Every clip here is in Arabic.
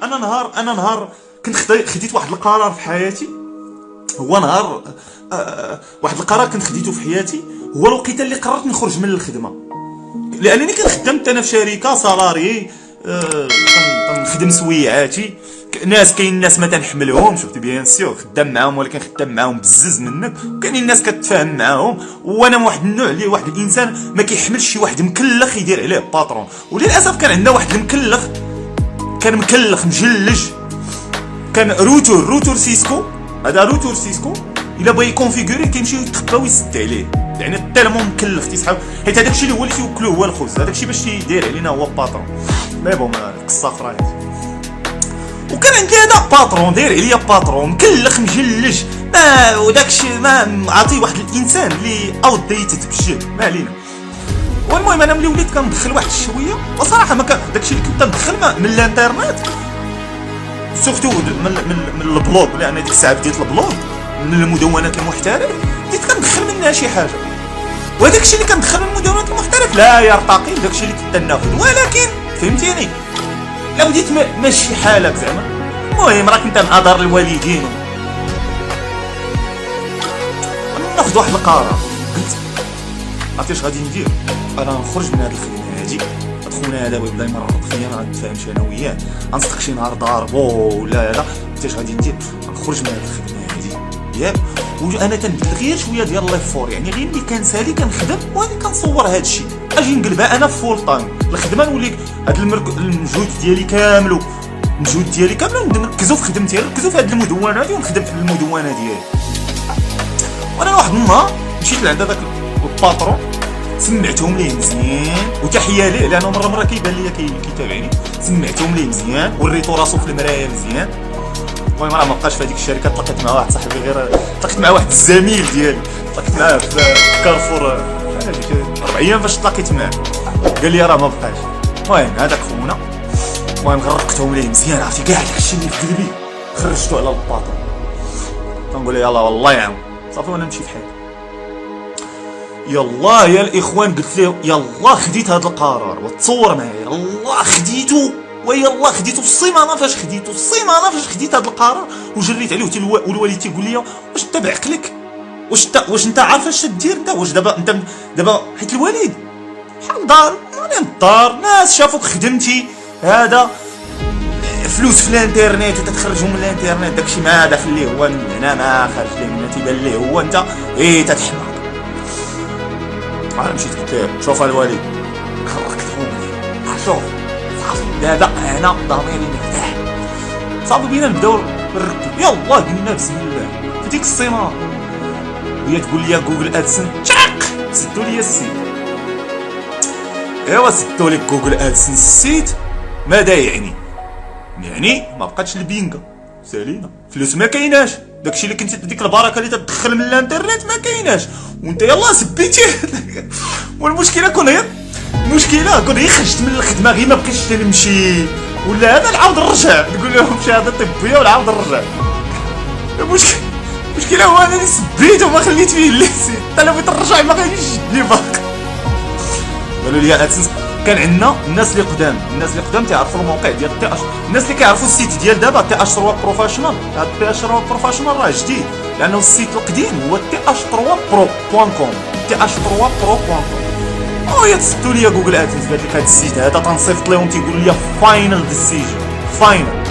انا نهار كنت خديت واحد القرار في حياتي. هو نهار واحد القرار كنت خديته في حياتي، هو الوقيته اللي قررت نخرج من الخدمه، لانني كنت خدمت انا في شركه سالاري، كنخدم سويعاتي، كاين ناس ما تنحملهمش بيان سيغ، خدام معاهم ولكن خدام معاهم بزز منك، وكاينين الناس كتفاهم معاهم، وانا من واحد النوع اللي واحد الانسان ما كيحملش شي واحد مكلخ يدير عليه باترون. وللاسف كان عندنا واحد المكلخ، كان مكلخ مجلج، كان روتور سيسكو. هذا روتور سيسكو الا بغى يكونفيغوري كيمشي يتخبى ويسد عليه، يعني تالمون مكلف تيسحب، حيت هذاك الشيء اللي هو اللي تيوكلوه هو الخبز، هذاك الشيء باش يدير علينا هو باترون. مي بون قصه اخرى. وكان عندي هذا باترون داير عليا باترون مكلخ مجلج، ما وداك الشيء ما عاطي واحد الانسان اللي اوت ديتد بالجهد، ما علينا. والمهم انا ملي وليت كندخل واحد الشويه، وصراحه ما كان داك الشيء اللي كنت ندخل من الانترنت سورتو من البلوغ، لان ديك الساعه بديت البلوغ من المدونات المحترف، بديت كندخل منها شي حاجه، وهذاك الشيء اللي كندخل من المدونات المحترف لا يرتقي بداك الشيء اللي كنت ناخذ، ولكن فهمتيني لا بديت ماشي حالك زعما. المهم راك انت مع دار الوالدين، ناخذ واحد القرار، قلت عرفتي اش غادي ندير؟ انا نخرج من هذه الخدمه هذه، خونا هذا ويبدا يمرض فيا، ما غنتفاهمش انا وياه، غنصدق شي نهار ضاربو ولا هذا، قلت اش غادي ندير؟ نخرج من هذه الخدمه هذه ياك، وانا تنبدل غير شويه ديال ليفور، يعني غير اللي كنسالي كنخدم واني كنصور هذا الشيء، اجي نقلبها انا فول تايم الخدمه، نولي هذا المجهود ديالي كامل نركزو في خدمتي، نركزو في هذه المدونه هذه ونخدم في المدونه ديالي. وانا واحد النهار مشيت لعند هذاك الباترون، سمعتهم ليه مزيان، وتحيه ليه لانه مره كيبان ليا كيتابعني، سمعتهم ليه مزيان، وريتو راسو في المرايه مزيان. المهم راه ما بقاش في هذيك الشركه، تلاقيت مع واحد صاحبي، تلاقيت مع واحد الزميل ديالي، تلاقيت معاه في كارفور 4 ايام فاش تلاقيت معاه، قال لي راه ما بقاش. المهم هذاك خونا، المهم غرقتهم ليه مزيان، عرفتي كاع داكشي اللي في قلبي خرجتو على الباطون، كنقول له يلاه والله يعاون صافي وانا نمشي في حالي. يلا يا الاخوان قلت له يلا خديت هذا القرار، وتصور معايا يلا خديته، ويلا خديته في السيمانه فاش خديت هذا القرار وجريت عليه، والوالد تيقول لي واش انت بعقلك، واش انت عارف اش دير انت، واش دابا حيت الوالد بحال الدار ناس شافوك خدمتي هذا فلوس في الانترنت وتتخرجهم من الانترنت، داكشي ما داخل ليه هو من هنا، ما خارج ليه من تيبان ليه هو انت تتحمق. انا مشيت قلت له شوف الوالد خرجتهم شوف صافي دابا انا ضميري مرتاح، صافي بينا نبداو نركب، يلا قلنا بسم الله. في ديك السيمانه وهي تقول لي جوجل ادسن سدوا لي السيت، ايوا سدوا لي جوجل ادسن السيت، ماذا يعني ما بقاتش البينغا سالينا، فلوس ما كايناش، داكشي اللي كنتي ديك البركه اللي تدخل من الانترنت ما كايناش، وانت يلا سبيتي. والمشكله كون غير خرجت من الخدمه، غير ما بقيتش نمشي ولا هذا نعاود نرجع، نقول لهم شهاده طبيه ونعاود نرجع. المشكله هو انا اللي سبيت وما خليت فيه الليسيت، حتى لو بغيت نرجع ما غاديش يجبني باقي. قالوا لي ادسنس كان عندنا الناس اللي قدام تيعرفوا الموقع ديال تي اش، الناس اللي كيعرفوا السيت ديال دابا تي اش 3 بروفيشنال، هذا تي اش 3 بروفيشنال راه جديد، لانه السيت القديم هو تي اش 3 برو.com، تي اش 3 برو.com. وهي تسدوا لي جوجل ادسنس قالت لك هذا السيت هذا تنصيفط لهم تيقولوا لي فاينل ديسيجن،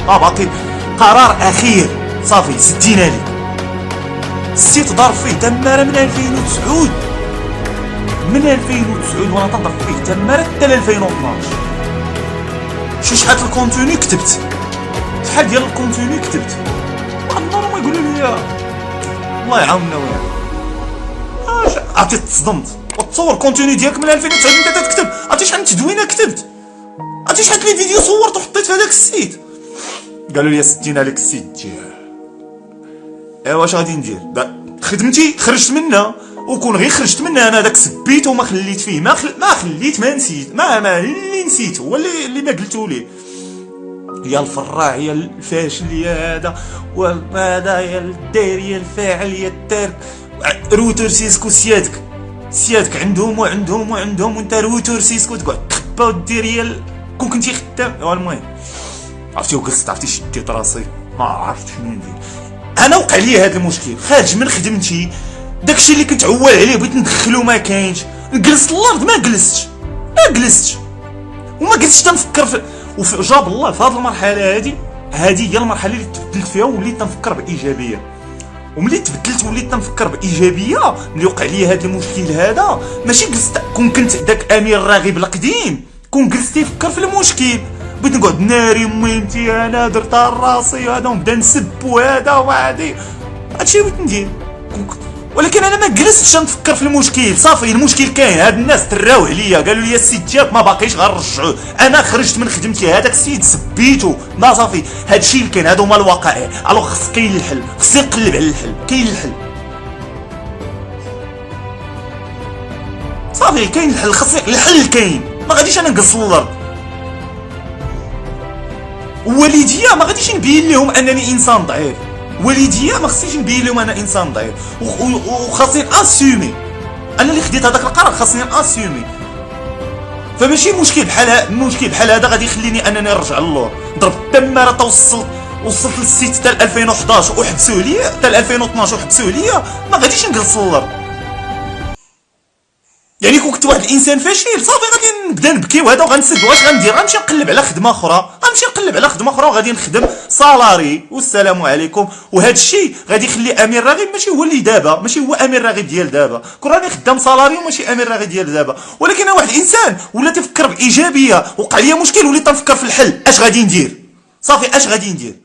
باقي قرار اخير، صافي سدينا لي. السيت ضرب فيه تماره من 2009 وانا تنضرب فيه تماره حتى ل 2012. شحال الكونتوني كتبت، شحال ديال الكونتوني كتبت، والله ما يقولوا لي الله يعاوننا وياه. عرفتي تصدمت، وتصور كونتوني ديالك من 2009 انت تكتب، عرفتي شحال من تدوينه كتبت، عرفتي شحال لي فيديو صورت وحطيت في هذاك السيت. قالوا لي سدينا لك السيت ديالك. ايوا واش غادي ندير؟ خدمتي خرجت منها، وكون غير خرجت منها انا داك سبيته وما خليت فيه، ما نسيت، ما اللي نسيت هو اللي ما قلتو ليه، يا الفراع يا الفاشل يا هذا وهذا يا الداير يا الفاعل يا التارك. روتر سيسكو سيادك عندهم وانت روتر سيسكو تقعد تخبى ودير كون كنتي خدام. المهم عرفتي وجلست عرفتي شديت راسي ما عرفت شنو ندير. انا وقع لي هذا المشكل، خارج من خدمتي داكشي اللي كنت عوال عليه بغيت ندخلو ما كاينش، جلست الارض ما جلستش وما جلستش تنفكر جاب الله في هذه المرحله هذه هي المرحله اللي تبدلت فيها وليت تنفكر بايجابيه. وملي تبدلت وليت تنفكر بايجابيه ملي وقع لي هذا المشكل هذا، ماشي جلست كنت داك امير راغب القديم كون جلست يفكر في المشكل، بغيت نقعد ناري ميمتي انا درتها راسي هذا ونبدا نسب وهذا وهادي هادشي بغيت ندير. ولكن انا ما جلستش نفكر في المشكل، صافي المشكل كاين، هاد الناس تراو عليا قالوا لي السيد جاب ما باقيش غنرجعوه، انا خرجت من خدمتي هذاك السيد سبيتو ما صافي هادشي اللي كاين، هادو هما الوقائع. الوغ خص كاين الحل، خص نقلب على الحل، كاين الحل صافي كاين الحل، خصني الحل كاين، ما غاديش انا نقص الارض. والديا ما غاديش نبين لهم انني انسان ضعيف، والديا ما خصنيش نبين لهم انا انسان ضعيف، وخاصني اسومي انا اللي خديت هذاك القرار، خاصني اسومي. فماشي مشكل بحال هذا غادي يخليني انني نرجع للور نضرب التماره وصلت للسيت حتى 2011 وحبسوا ليا، حتى 2012 وحبسوا ليا، ما غاديش نجلس للور. يعني كون كنت واحد الانسان فاشل صافي غادي نبدا نبكي وهذا وغنسد، واش غندير؟ غنمشي نقلب على خدمه اخرى، وغادي نخدم صالاري والسلام عليكم. وهذا الشيء غادي يخلي امير راغب ماشي هو اللي دابا، ماشي هو امير راغب ديال دابا، كون راني خدام صالاري وماشي امير راغب ديال دابا. ولكن انا واحد الانسان ولا تفكر بايجابيه، وقع لي مشكل وليت تنفكر في الحل، اش غادي ندير؟ صافي اش غادي ندير؟